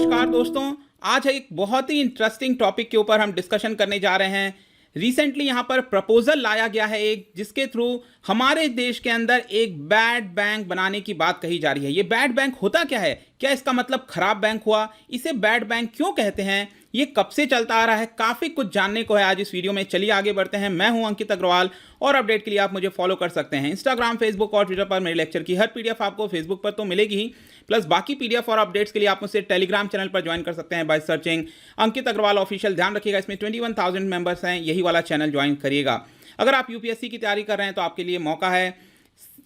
नमस्कार दोस्तों, आज एक बहुत ही इंटरेस्टिंग टॉपिक के ऊपर हम डिस्कशन करने जा रहे हैं। रिसेंटली यहाँ पर प्रपोजल लाया गया है एक, जिसके थ्रू हमारे देश के अंदर एक बैड बैंक बनाने की बात कही जा रही है। ये बैड बैंक होता क्या है? क्या इसका मतलब खराब बैंक हुआ? इसे बैड बैंक क्यों कहते हैं? ये कब से चलता आ रहा है? काफ़ी कुछ जानने को है आज इस वीडियो में। चलिए आगे बढ़ते हैं। मैं हूं अंकित अग्रवाल और अपडेट के लिए आप मुझे फॉलो कर सकते हैं इंस्टाग्राम, फेसबुक और ट्विटर पर। मेरे लेक्चर की हर पीडीएफ आपको फेसबुक पर तो मिलेगी ही, प्लस बाकी पीडीएफ और अपडेट्स के लिए आप मुझसे टेलीग्राम चैनल पर ज्वाइन कर सकते हैं by searching Ankit Agarwal official. ध्यान रखिएगा, इसमें 21,000 मेंबर्स हैं, यही वाला चैनल ज्वाइन करिएगा। अगर आप यूपीएससी की तैयारी कर रहे हैं तो आपके लिए मौका है।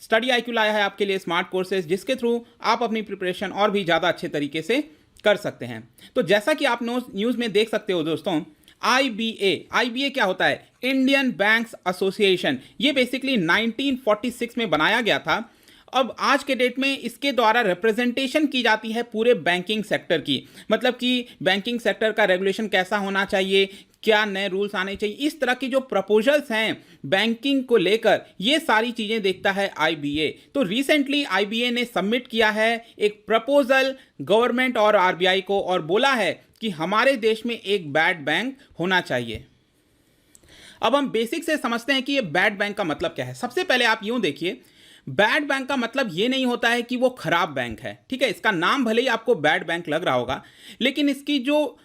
स्टडी IQ लाया है आपके लिए स्मार्ट कोर्सेज, जिसके थ्रू आप अपनी प्रिपरेशन और भी ज़्यादा अच्छे तरीके से कर सकते हैं। तो जैसा कि आप न्यूज़ में देख सकते हो दोस्तों, IBA क्या होता है? Indian banks association. ये बेसिकली 1946 में बनाया गया था। अब आज के डेट में इसके द्वारा रिप्रेजेंटेशन की जाती है पूरे बैंकिंग सेक्टर की, मतलब कि बैंकिंग सेक्टर का रेगुलेशन कैसा होना चाहिए, क्या नए रूल्स आने चाहिए, इस तरह की जो प्रपोजल्स हैं बैंकिंग को लेकर, ये सारी चीज़ें देखता है IBA। तो रिसेंटली IBA ने सबमिट किया है एक प्रपोजल गवर्नमेंट और RBI को, और बोला है कि हमारे देश में एक बैड बैंक होना चाहिए। अब हम बेसिक से समझते हैं कि ये बैड बैंक का मतलब क्या है। सबसे पहले आप यूं देखिए, बैड बैंक का मतलब ये नहीं होता है कि वो खराब बैंक है, ठीक है। इसका नाम भले ही आपको बैड बैंक लग रहा होगा, लेकिन इसकी जो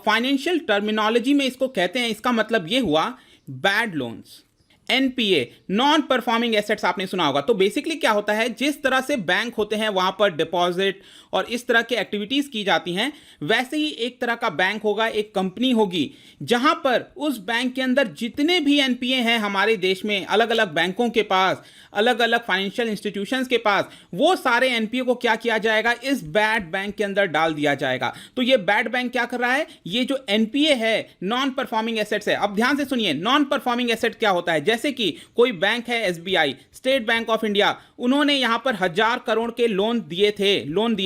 फाइनेंशियल टर्मिनोलॉजी में इसको कहते हैं, इसका मतलब ये हुआ bad loans. NPA, non performing assets, आपने सुना होगा। तो बेसिकली क्या होता है, जिस तरह से बैंक होते हैं वहां पर डिपॉजिट और इस तरह के एक्टिविटीज की जाती हैं, वैसे ही एक तरह का बैंक होगा, एक कंपनी होगी, जहां पर उस बैंक के अंदर जितने भी NPA हैं हमारे देश में, अलग अलग बैंकों के पास, अलग अलग फाइनेंशियल इंस्टीट्यूशंस के पास, वो सारे NPA को क्या किया जाएगा, इस बैड बैंक के अंदर डाल दिया जाएगा। तो ये बैड बैंक क्या कर रहा है, ये जो NPA है, नॉन परफॉर्मिंग एसेट्स है। अब ध्यान से सुनिए, नॉन परफॉर्मिंग एसेट क्या होता है। जैसे कि कोई बैंक है SBI, state bank of India, उन्होंने यहां पर 1000 करोड़ के लोन दिए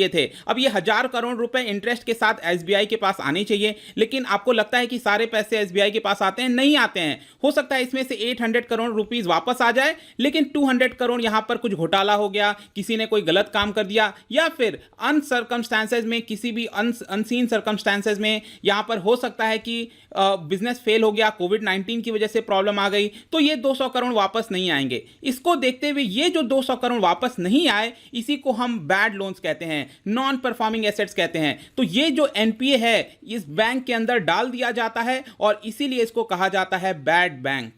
थे। अब ये 1000 करोड़ रुपए इंटरेस्ट के साथ SBI के पास आने चाहिए, लेकिन आपको लगता है कि सारे पैसे SBI के पास आते हैं? नहीं आते हैं। हो सकता है इसमें से 800 करोड़ रुपीस वापस आ जाए, लेकिन 200 करोड़ यहां पर कुछ घोटाला हो गया, किसी ने कोई गलत काम कर दिया, या फिर अनसर्कमस्टेंसेज में, किसी भी अनसीन सर्कमस्टेंसेज में यहां पर हो सकता है कि बिजनेस फेल हो गया, कोविड-19 की वजह से प्रॉब्लम आ गई, तो ये 200 करोड़ वापस नहीं आएंगे। इसको देखते हुए ये जो 200 करोड़ वापस नहीं आए, इसी को हम बैड लोन्स कहते हैं, नॉन परफॉर्मिंग एसेट्स कहते हैं। तो ये जो NPA है, इस बैंक के अंदर डाल दिया जाता है और इसीलिए इसको कहा जाता है बैड बैंक।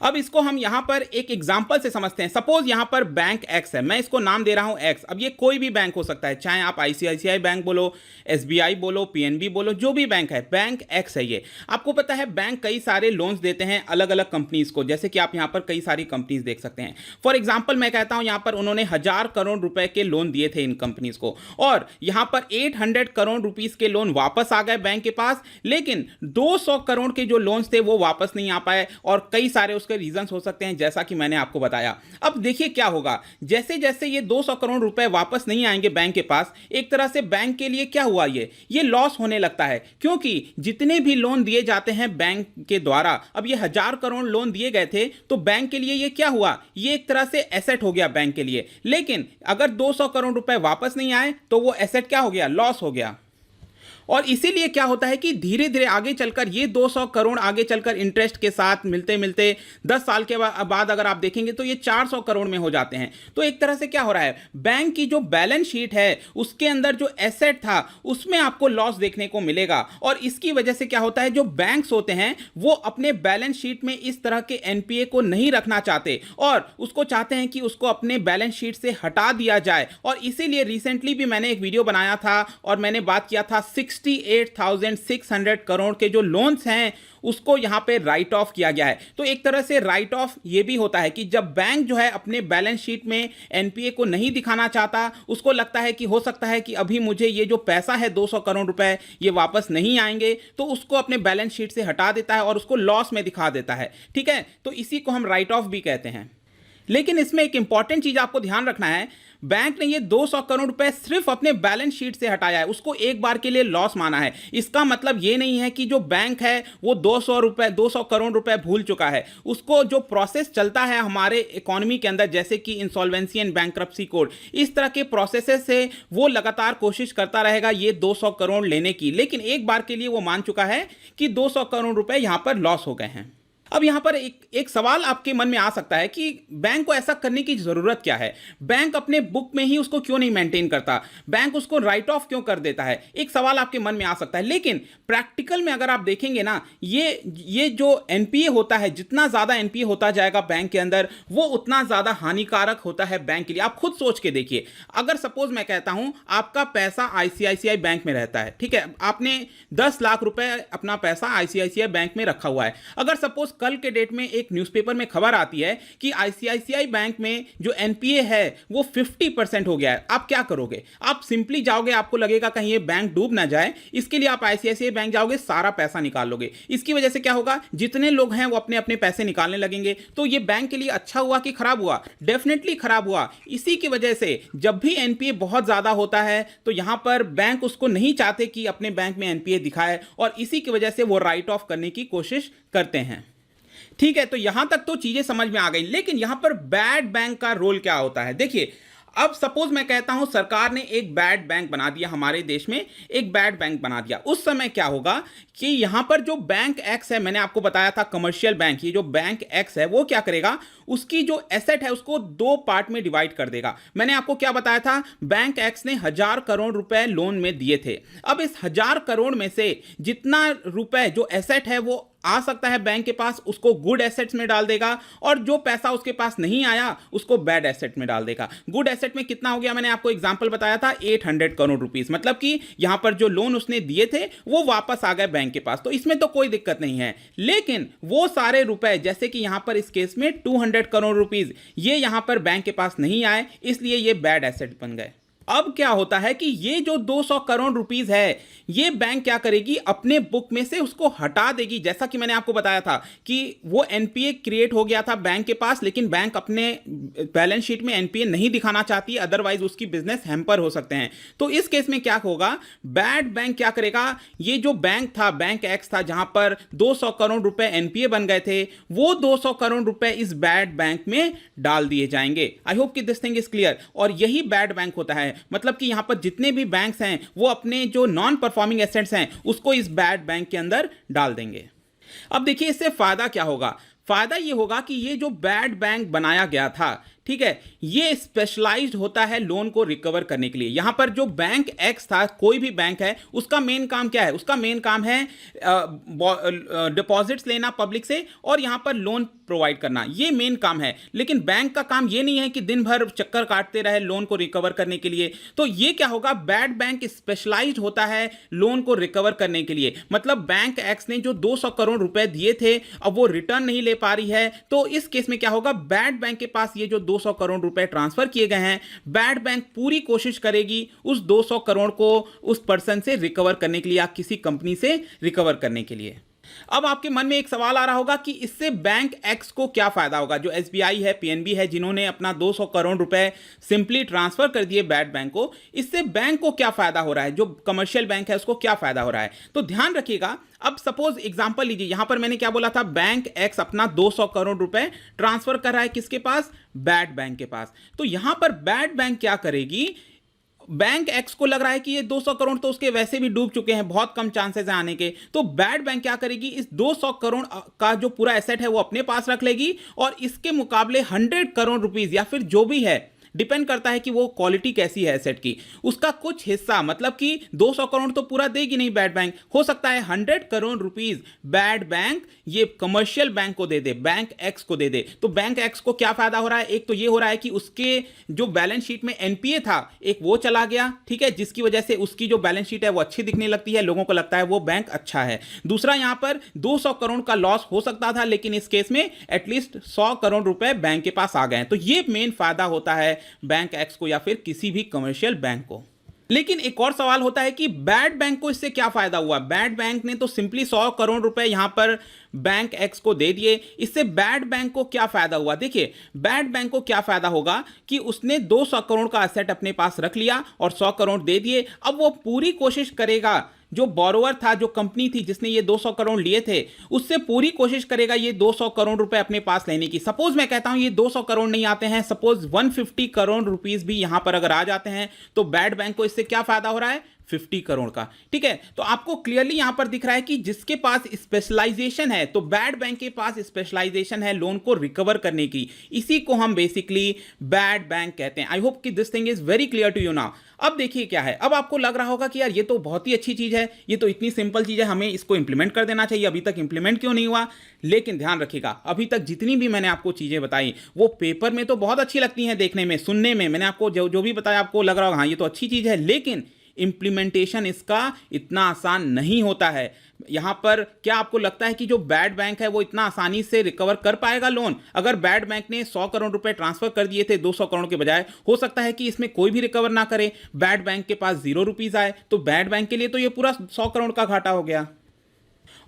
अब इसको हम यहां पर एक एग्जांपल से समझते हैं। सपोज यहां पर बैंक X है, मैं इसको नाम दे रहा हूं X। अब ये कोई भी बैंक हो सकता है, चाहे आप ICICI बैंक बोलो, SBI बोलो, PNB बोलो, जो भी बैंक है, बैंक X है ये। आपको पता है बैंक कई सारे लोन्स देते हैं अलग अलग कंपनीज को, जैसे कि आप यहां पर कई सारी कंपनीज देख सकते हैं। फॉर एग्जाम्पल मैं कहता हूं, यहां पर उन्होंने 1000 करोड़ रुपए के लोन दिए थे इन कंपनीज को, और यहां पर 800 करोड़ रुपीज के लोन वापस आ गए बैंक के पास, लेकिन 200 करोड़ के जो लोन्स थे वो वापस नहीं आ पाए, और कई सारे उसके रीजंस हो सकते हैं, जैसा कि मैंने आपको बताया। अब देखिए क्या होगा, जैसे जैसे ये 200 करोड़ रुपए वापस नहीं आएंगे बैंक के पास, एक तरह से बैंक के लिए क्या हुआ, ये लॉस होने लगता है, क्योंकि जितने भी लोन दिए जाते हैं बैंक के द्वारा, अब ये 1000 करोड़ लोन दिए गए थे, तो बैंक के लिए ये क्या हुआ, ये एक तरह से एसेट हो गया बैंक के लिए। लेकिन अगर 200 करोड़ रुपए वापस नहीं आए, तो वो एसेट क्या हो गया, लॉस हो गया। और इसीलिए क्या होता है कि धीरे धीरे आगे चलकर ये 200 करोड़ आगे चलकर इंटरेस्ट के साथ मिलते मिलते 10 साल के बाद अगर आप देखेंगे तो ये 400 करोड़ में हो जाते हैं। तो एक तरह से क्या हो रहा है, बैंक की जो बैलेंस शीट है उसके अंदर जो एसेट था उसमें आपको लॉस देखने को मिलेगा। और इसकी वजह से क्या होता है, जो बैंक्स होते हैं वो अपने बैलेंस शीट में इस तरह के NPA को नहीं रखना चाहते, और उसको चाहते हैं कि उसको अपने बैलेंस शीट से हटा दिया जाए। और इसीलिए रिसेंटली भी मैंने एक वीडियो बनाया था और मैंने बात किया था 68,600 करोड़ के जो लोन्स हैं उसको यहां पे राइट ऑफ किया गया है। तो एक तरह से राइट ऑफ ये भी होता है कि जब बैंक जो है अपने बैलेंस शीट में NPA को नहीं दिखाना चाहता, उसको लगता है कि हो सकता है कि अभी मुझे ये जो पैसा है 200 करोड़ रुपए ये वापस नहीं आएंगे, तो उसको अपने बैलेंस शीट से हटा देता है और उसको लॉस में दिखा देता है, ठीक है। तो इसी को हम राइट ऑफ भी कहते हैं। लेकिन इसमें एक इंपॉर्टेंट चीज आपको ध्यान रखना है, बैंक ने ये 200 करोड़ रुपए सिर्फ अपने बैलेंस शीट से हटाया है, उसको एक बार के लिए लॉस माना है। इसका मतलब ये नहीं है कि जो बैंक है वो 200 करोड़ रुपए भूल चुका है। उसको जो प्रोसेस चलता है हमारे इकोनॉमी के अंदर, जैसे कि इंसॉल्वेंसी एंड बैंक्रप्सी कोड, इस तरह के प्रोसेसेस से वो लगातार कोशिश करता रहेगा ये 200 करोड़ लेने की, लेकिन एक बार के लिए वो मान चुका है कि 200 करोड़ रुपए यहां पर लॉस हो गए हैं। अब यहां पर एक सवाल आपके मन में आ सकता है कि बैंक को ऐसा करने की जरूरत क्या है, बैंक अपने बुक में ही उसको क्यों नहीं मेंटेन करता, बैंक उसको राइट ऑफ क्यों कर देता है, एक सवाल आपके मन में आ सकता है। लेकिन प्रैक्टिकल में अगर आप देखेंगे ना, ये जो एनपीए होता है, जितना ज्यादा एनपीए होता जाएगा बैंक के अंदर, वो उतना ज्यादा हानिकारक होता है बैंक के लिए। आप खुद सोच के देखिए, अगर सपोज मैं कहता हूं आपका पैसा आईसीआईसीआई बैंक में रहता है, ठीक है, आपने 10 लाख रुपए अपना पैसा आईसीआईसीआई बैंक में रखा हुआ है। अगर सपोज कल के डेट में एक न्यूज़पेपर में खबर आती है कि आईसीआईसीआई बैंक में जो एनपीए है वो 50% हो गया है, आप क्या करोगे? आप सिंपली जाओगे, आपको लगेगा कहीं ये बैंक डूब ना जाए, इसके लिए आप आईसीआईसीआई बैंक जाओगे, सारा पैसा निकाल लोगे। इसकी वजह से क्या होगा, जितने लोग हैं वो अपने अपने पैसे निकालने लगेंगे। तो ये बैंक के लिए अच्छा हुआ कि खराब हुआ? डेफिनेटली खराब हुआ। इसी की वजह से जब भी एनपीए बहुत ज्यादा होता है तो यहां पर बैंक उसको नहीं चाहते कि अपने बैंक में एनपीए दिखाए, और इसी की वजह से वो राइट ऑफ करने की कोशिश करते हैं। ठीक है, तो यहां तक तो चीजें समझ में आ गई। लेकिन यहां पर बैड बैंक का रोल क्या होता है? देखिए, अब सपोज मैं कहता हूं सरकार ने एक बैड बैंक बना दिया, हमारे देश में एक बैड बैंक बना दिया, उस समय क्या होगा कि यहां पर जो बैंक एक्स है, मैंने आपको बताया था कमर्शियल बैंक, ये जो बैंक एक्स है वो क्या करेगा, उसकी जो एसेट है उसको 2 पार्ट में डिवाइड कर देगा। मैंने आपको क्या बताया था, बैंक एक्स ने 1000 करोड़ रुपए लोन में दिए थे। अब इस 1000 करोड़ में से जितना रुपए जो एसेट है वो आ सकता है बैंक के पास, उसको गुड एसेट्स में डाल देगा, और जो पैसा उसके पास नहीं आया उसको बैड एसेट में डाल देगा। गुड एसेट में कितना हो गया, मैंने आपको एग्जांपल बताया था 800 करोड़ रुपीस, मतलब कि यहां पर जो लोन उसने दिए थे वो वापस आ गए बैंक के पास, तो इसमें तो कोई दिक्कत नहीं है। लेकिन वो सारे रुपए, जैसे कि यहां पर इस केस में 200 करोड़ रुपीस, ये यहां पर बैंक के पास नहीं आए, इसलिए ये बैड एसेट बन गए। अब क्या होता है कि ये जो 200 करोड़ रुपीस है, ये बैंक क्या करेगी, अपने बुक में से उसको हटा देगी। जैसा कि मैंने आपको बताया था कि वो एनपीए क्रिएट हो गया था बैंक के पास, लेकिन बैंक अपने बैलेंस शीट में एनपीए नहीं दिखाना चाहती, अदरवाइज उसकी बिजनेस हैम्पर हो सकते हैं। तो इस केस में क्या होगा, बैड बैंक क्या करेगा, ये जो बैंक था, बैंक एक्स था, जहां पर 200 करोड़ रुपए एनपीए बन गए थे, वो 200 करोड़ रुपए इस बैड बैंक में डाल दिए जाएंगे। आई होप कि दिस थिंग इज क्लियर। और यही बैड बैंक होता है, मतलब कि यहां पर जितने भी बैंक्स हैं वो अपने जो नॉन परफॉर्मिंग एसेट्स हैं उसको इस बैड बैंक के अंदर डाल देंगे। अब देखिए, इससे फायदा क्या होगा, फायदा ये होगा कि ये जो बैड बैंक बनाया गया था, ठीक है, ये स्पेशलाइज्ड होता है लोन को रिकवर करने के लिए। यहां पर जो बैंक एक्स था, कोई भी बैंक है, उसका मेन काम क्या है, उसका मेन काम है डिपॉजिट्स लेना पब्लिक से और यहां पर लोन प्रोवाइड करना, ये मेन काम है। लेकिन बैंक का काम ये नहीं है कि दिन भर चक्कर काटते रहे लोन को रिकवर करने के लिए। तो ये क्या होगा, बैड बैंक स्पेशलाइज्ड होता है लोन को रिकवर करने के लिए। मतलब बैंक एक्स ने जो 200 करोड़ रुपए दिए थे, अब वो रिटर्न नहीं ले पा रही है, तो इस केस में क्या होगा, बैड बैंक के पास ये जो 200 करोड़ रुपए ट्रांसफर किए गए हैं, बैड बैंक पूरी कोशिश करेगी उस 200 करोड़ को उस पर्सन से रिकवर करने के लिए या किसी कंपनी से रिकवर करने के लिए। अब आपके मन में एक सवाल आ रहा होगा कि इससे बैंक एक्स को क्या फायदा होगा, जो एसबीआई है, पीएनबी है, जिन्होंने अपना 200 करोड़ रुपए सिंपली ट्रांसफर कर दिए बैड बैंक को, इससे बैंक को क्या फायदा हो रहा है, जो कमर्शियल बैंक है उसको क्या फायदा हो रहा है? तो ध्यान रखिएगा। अब सपोज एग्जांपल लीजिए, यहां पर मैंने क्या बोला था, बैंक एक्स अपना 200 करोड़ रुपए ट्रांसफर कर रहा है किसके पास, बैड बैंक के पास। तो यहां पर बैड बैंक क्या करेगी, बैंक एक्स को लग रहा है कि ये 200 करोड़ तो उसके वैसे भी डूब चुके हैं, बहुत कम चांसेस हैं आने के, तो बैड बैंक क्या करेगी, इस 200 करोड़ का जो पूरा एसेट है वो अपने पास रख लेगी और इसके मुकाबले 100 करोड़ रुपीस या फिर जो भी है, डिपेंड करता है कि वो क्वालिटी कैसी है एसेट की, उसका कुछ हिस्सा, मतलब कि 200 करोड़ तो पूरा देगी नहीं बैड बैंक, हो सकता है 100 करोड़ रुपीस बैड बैंक ये कमर्शियल बैंक को दे दे, बैंक एक्स को दे दे। तो बैंक एक्स को क्या फायदा हो रहा है, एक तो ये हो रहा है कि उसके जो बैलेंस शीट में एनपीए था एक वो चला गया, ठीक है, जिसकी वजह से उसकी जो बैलेंस शीट है वो अच्छी दिखने लगती है, लोगों को लगता है वो बैंक अच्छा है। दूसरा, यहां पर 200 करोड़ का लॉस हो सकता था, लेकिन इस केस में एटलीस्ट 100 करोड़ रुपए बैंक के पास आ गए। तो ये मेन फायदा होता है बैंक एक्स को या फिर किसी भी कमर्शियल बैंक को। लेकिन एक और सवाल होता है कि बैड बैंक को इससे क्या फायदा हुआ। बैड बैंक ने तो सिंपली 100 करोड़ रुपए यहां पर बैंक एक्स को दे दिए, इससे बैड बैंक को क्या फायदा हुआ। देखिए बैड बैंक को क्या फायदा होगा कि उसने 200 करोड़ का एसेट अपने पास रख लिया और 100 करोड़ दे दिए। अब वो पूरी कोशिश करेगा, जो बोरोवर था, जो कंपनी थी जिसने ये 200 करोड़ लिए थे, उससे पूरी कोशिश करेगा ये 200 करोड़ रुपए अपने पास लेने की। सपोज मैं कहता हूं ये 200 करोड़ नहीं आते हैं, सपोज 150 करोड़ रुपीस भी यहां पर अगर आ जाते हैं, तो बैड बैंक को इससे क्या फायदा हो रहा है, 50 करोड़ का। ठीक है, तो आपको क्लियरली यहां पर दिख रहा है कि जिसके पास स्पेशलाइजेशन है, तो बैड बैंक के पास स्पेशलाइजेशन है लोन को रिकवर करने की, इसी को हम बेसिकली बैड बैंक कहते हैं। आई होप कि this thing is very clear to you now. अब देखिए क्या है, अब आपको लग रहा होगा कि यार ये तो बहुत ही अच्छी चीज है, ये तो इतनी सिंपल चीज है, हमें इसको इंप्लीमेंट कर देना चाहिए, अभी तक इंप्लीमेंट क्यों नहीं हुआ। लेकिन ध्यान रखिएगा, अभी तक जितनी भी मैंने आपको चीजें बताई वो पेपर में तो बहुत अच्छी लगती हैं, देखने में, सुनने में, मैंने आपको जो भी बताया आपको लग रहा होगा हाँ ये तो अच्छी चीज है, लेकिन इंप्लीमेंटेशन इसका इतना आसान नहीं होता है। यहां पर क्या आपको लगता है कि जो बैड बैंक है वो इतना आसानी से रिकवर कर पाएगा लोन? अगर बैड बैंक ने 100 करोड़ रुपए ट्रांसफर कर दिए थे 200 करोड़ के बजाय, हो सकता है कि इसमें कोई भी रिकवर ना करे, बैड बैंक के पास 0 रुपीस आए, तो बैड बैंक के लिए तो ये पूरा 100 करोड़ का घाटा हो गया।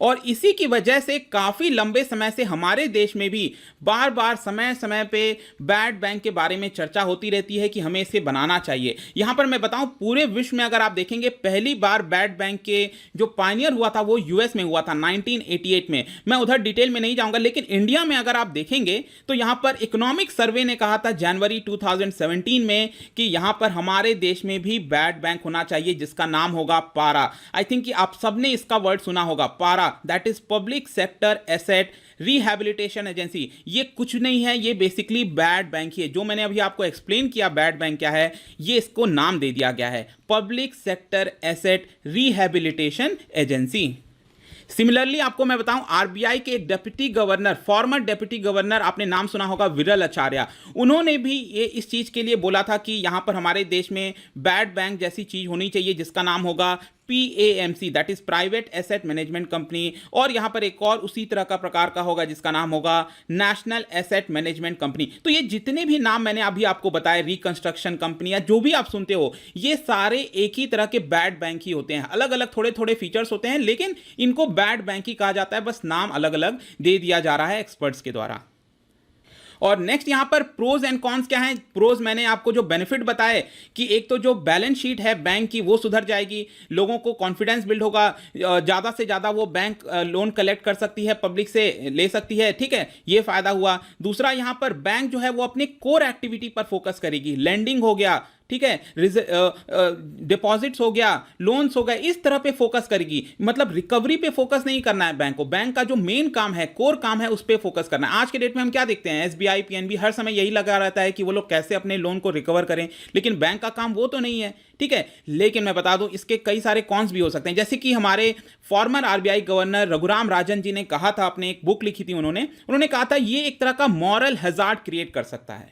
और इसी की वजह से काफी लंबे समय से हमारे देश में भी बार बार समय समय पे बैड बैंक के बारे में चर्चा होती रहती है कि हमें इसे बनाना चाहिए। यहां पर मैं बताऊं, पूरे विश्व में अगर आप देखेंगे, पहली बार बैड बैंक के जो पायनियर हुआ था वो यूएस में हुआ था 1988 में। मैं उधर डिटेल में नहीं जाऊंगा, लेकिन इंडिया में अगर आप देखेंगे तो यहां पर इकोनॉमिक सर्वे ने कहा था जनवरी 2017 में कि यहां पर हमारे देश में भी बैड बैंक होना चाहिए, जिसका नाम होगा पारा। आई थिंक कि आप सबने इसका वर्ड सुना होगा, पारा, that is public sector asset rehabilitation agency. ये कुछ नहीं है, ये बेसिकली बैड बैंक ही है। जो मैंने अभी आपको एक्सप्लेन किया बैड बैंक क्या है, ये इसको नाम दे दिया गया है, public sector asset rehabilitation agency. Similarly आपको मैं बताऊं, आरबीआई के एक deputy governor, farmer deputy governor, आपने नाम सुना होगा विरल आचार्य, उन्होंने भी ये इस चीज के लिए बोला था कि यहां पर हमारे देश में बैड बैंक जैसी चीज होनी चाहिए, जिसका नाम होगा PAMC, that is private asset management company. और यहां पर एक और उसी तरह का प्रकार का होगा जिसका नाम होगा नेशनल एसेट मैनेजमेंट कंपनी। तो ये जितने भी नाम मैंने अभी आपको बताए, रिकंस्ट्रक्शन कंपनी या जो भी आप सुनते हो, ये सारे एक ही तरह के बैड बैंक ही होते हैं। अलग अलग थोड़े थोड़े फीचर्स होते हैं, लेकिन इनको बैड बैंक ही कहा जाता है, बस नाम अलग अलग दे दिया जा रहा है एक्सपर्ट्स के द्वारा। और नेक्स्ट यहां पर प्रोज एंड कॉन्स क्या है। प्रोज मैंने आपको जो बेनिफिट बताए कि एक तो जो बैलेंस शीट है बैंक की वो सुधर जाएगी, लोगों को कॉन्फिडेंस बिल्ड होगा, ज़्यादा से ज़्यादा वो बैंक लोन कलेक्ट कर सकती है, पब्लिक से ले सकती है। ठीक है, ये फायदा हुआ। दूसरा यहां पर बैंक जो है वो अपनी कोर एक्टिविटी पर फोकस करेगी, लेंडिंग हो गया, ठीक है, डिपॉजिट्स हो गया, लोन्स हो गए, इस तरह पे फोकस करेगी। मतलब रिकवरी पे फोकस नहीं करना है बैंक को, बैंक का जो मेन काम है, कोर काम है, उस पे फोकस करना है। आज के डेट में हम क्या देखते हैं, एसबीआई, पीएनबी हर समय यही लगा रहता है कि वो लोग कैसे अपने लोन को रिकवर करें, लेकिन बैंक का काम वो तो नहीं है। ठीक है, लेकिन मैं बता दूं इसके कई सारे कॉन्स भी हो सकते हैं, जैसे कि हमारे farmer RBI governor Raghuram Rajan ji ने कहा था, अपने एक बुक लिखी थी उन्होंने कहा था ये एक तरह का मॉरल हैजार्ड क्रिएट कर सकता है।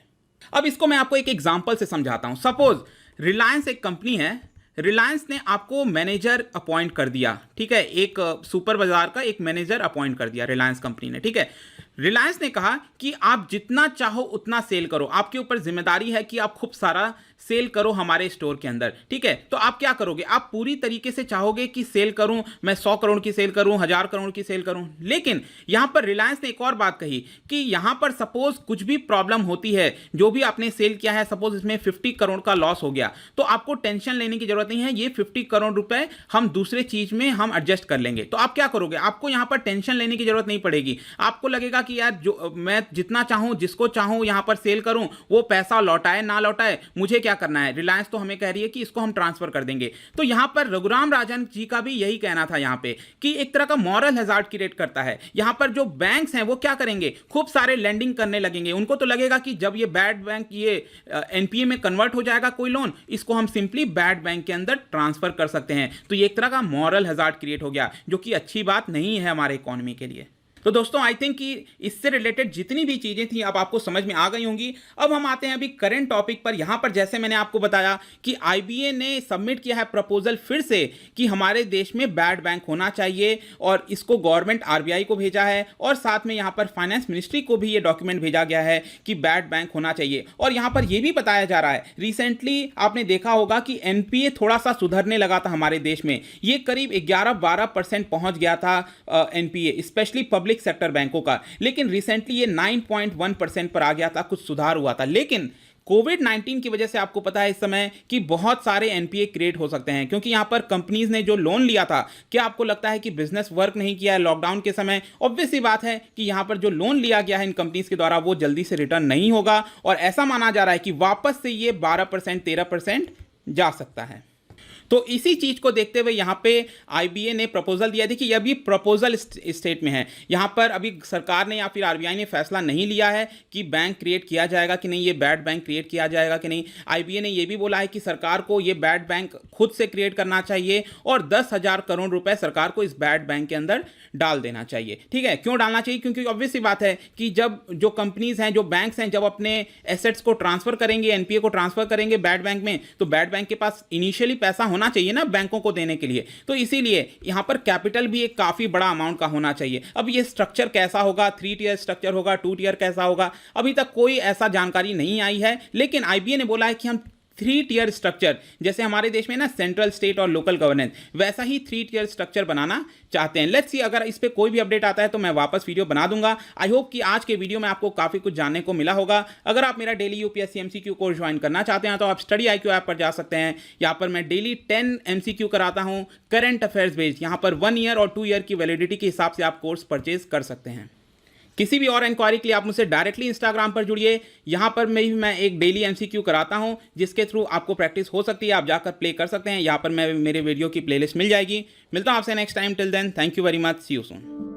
अब इसको मैं आपको एक एग्जांपल से समझाता हूं। सपोज रिलायंस एक कंपनी है, रिलायंस ने आपको मैनेजर अपॉइंट कर दिया, ठीक है, एक सुपर बाजार का एक मैनेजर अपॉइंट कर दिया रिलायंस कंपनी ने। ठीक है, रिलायंस ने कहा कि आप जितना चाहो उतना सेल करो, आपके ऊपर जिम्मेदारी है कि आप खूब सारा सेल करो हमारे स्टोर के अंदर। ठीक है, तो आप क्या करोगे, आप पूरी तरीके से चाहोगे कि सेल करूं, मैं 100 करोड़ की सेल करूं, 1000 करोड़ की सेल करूं। लेकिन यहां पर रिलायंस ने एक और बात कही कि यहां पर सपोज कुछ भी प्रॉब्लम होती है, जो भी आपने सेल किया है, सपोज इसमें 50 करोड़ का लॉस हो गया, तो आपको टेंशन लेने की जरूरत नहीं है, ये 50 करोड़ रुपए हम दूसरे चीज में हम एडजस्ट कर लेंगे। तो आप क्या करोगे, आपको यहां पर टेंशन लेने की जरूरत नहीं पड़ेगी। आपको लगेगा कि यार जो मैं जितना चाहूं, जिसको चाहूं यहां पर सेल करूं, वो पैसा लौटाए ना लौटाए, मुझे क्या करना है, रिलायंस तो हमें कह रही है कि इसको हम ट्रांसफर कर देंगे। तो यहां पर रघुराम राजन जी का भी यही कहना था यहां पे कि एक तरह का मॉरल हैजार्ड क्रिएट करता है। यहां पर जो बैंक्स हैं वो क्या करेंगे, खूब सारे लेंडिंग करने लगेंगे। उनको तो लगेगा कि जब ये बैड बैंक ये एनपीए में कन्वर्ट हो जाएगा कोई लोन, इसको हम सिंपली बैड बैंक के अंदर ट्रांसफर कर सकते हैं। तो ये एक तरह का मॉरल हैजार्ड क्रिएट हो गया, जो कि अच्छी बात नहीं है हमारे इकोनॉमी के लिए। तो दोस्तों आई थिंक कि इससे रिलेटेड जितनी भी चीज़ें थी अब आपको समझ में आ गई होंगी। अब हम आते हैं अभी करंट टॉपिक पर। यहाँ पर जैसे मैंने आपको बताया कि आईबीए ने सबमिट किया है प्रपोजल फिर से कि हमारे देश में बैड बैंक होना चाहिए, और इसको गवर्नमेंट आरबीआई को भेजा है, और साथ में यहाँ पर फाइनेंस मिनिस्ट्री को भी ये डॉक्यूमेंट भेजा गया है कि बैड बैंक होना चाहिए। और यहाँ पर यह भी बताया जा रहा है, रिसेंटली आपने देखा होगा कि एनपीए थोड़ा सा सुधरने लगा था हमारे देश में। ये करीब 11-12% पहुंच गया था एनपीए, स्पेशली पब्लिक सेक्टर बैंकों का, लेकिन रिसेंटली ये 9.1% पर आ गया था, कुछ सुधार हुआ था। लेकिन कोविड-19 की वजह से आपको पता है इस समय कि बहुत सारे एनपीए क्रिएट हो सकते हैं, क्योंकि यहां पर कंपनीज ने जो लोन लिया था, क्या आपको लगता है कि बिजनेस वर्क नहीं किया है लॉकडाउन के समय? ऑब्वियस सी बात है कि यहां पर जो लोन लिया गया है इन कंपनीज के द्वारा वो जल्दी से रिटर्न नहीं होगा, और ऐसा माना जा रहा है कि वापस से ये 12% 13% जा सकता है। तो इसी चीज को देखते हुए यहां पे आईबीए ने प्रपोजल दिया। देखिए अभी प्रपोजल स्टेट में है, यहां पर अभी सरकार ने या फिर आरबीआई ने फैसला नहीं लिया है कि बैंक क्रिएट किया जाएगा कि नहीं, ये बैड बैंक क्रिएट किया जाएगा कि नहीं। आईबीए ने यह भी बोला है कि सरकार को ये बैड बैंक खुद से क्रिएट करना चाहिए, और 10,000 करोड़ रुपए सरकार को इस बैड बैंक के अंदर डाल देना चाहिए। ठीक है, क्यों डालना चाहिए? क्योंकि ऑब्वियस सी बात है कि जब जो कंपनीज हैं, जो बैंक्स हैं, जब अपने एसेट्स को ट्रांसफर करेंगे, एनपीए को ट्रांसफर करेंगे बैड बैंक में, तो बैड बैंक के पास इनिशियली पैसा होना चाहिए ना बैंकों को देने के लिए। तो इसीलिए यहां पर कैपिटल भी एक काफी बड़ा अमाउंट का होना चाहिए। अब ये स्ट्रक्चर कैसा होगा, 3 टियर स्ट्रक्चर होगा, 2 टियर कैसा होगा, अभी तक कोई ऐसा जानकारी नहीं आई है। लेकिन आईबीए ने बोला है कि हम 3 टियर स्ट्रक्चर, जैसे हमारे देश में ना सेंट्रल, स्टेट और लोकल गवर्नेंस, वैसा ही 3 टियर स्ट्रक्चर बनाना चाहते हैं। लेट्स सी, अगर इस पे कोई भी अपडेट आता है तो मैं वापस वीडियो बना दूंगा। आई होप कि आज के वीडियो में आपको काफी कुछ जानने को मिला होगा। अगर आप मेरा daily UPSC MCQ course join करना चाहते हैं तो आप स्टडी IQ ऐप पर जा सकते हैं। यहाँ पर मैं डेली 10 MCQ कराता हूँ, करंट अफेयर्स बेस्ड। यहाँ पर 1 ईयर और 2 ईयर की वैलिडिटी के हिसाब से आप कोर्स परचेज कर सकते हैं। किसी भी और इंक्वायरी के लिए आप मुझसे डायरेक्टली इंस्टाग्राम पर जुड़िए। यहाँ पर मैं एक डेली MCQ कराता हूँ, जिसके थ्रू आपको प्रैक्टिस हो सकती है। आप जाकर प्ले कर सकते हैं। यहाँ पर मेरे वीडियो की प्लेलिस्ट मिल जाएगी। मिलता हूँ आपसे next time. Till then, thank you very much, see you soon.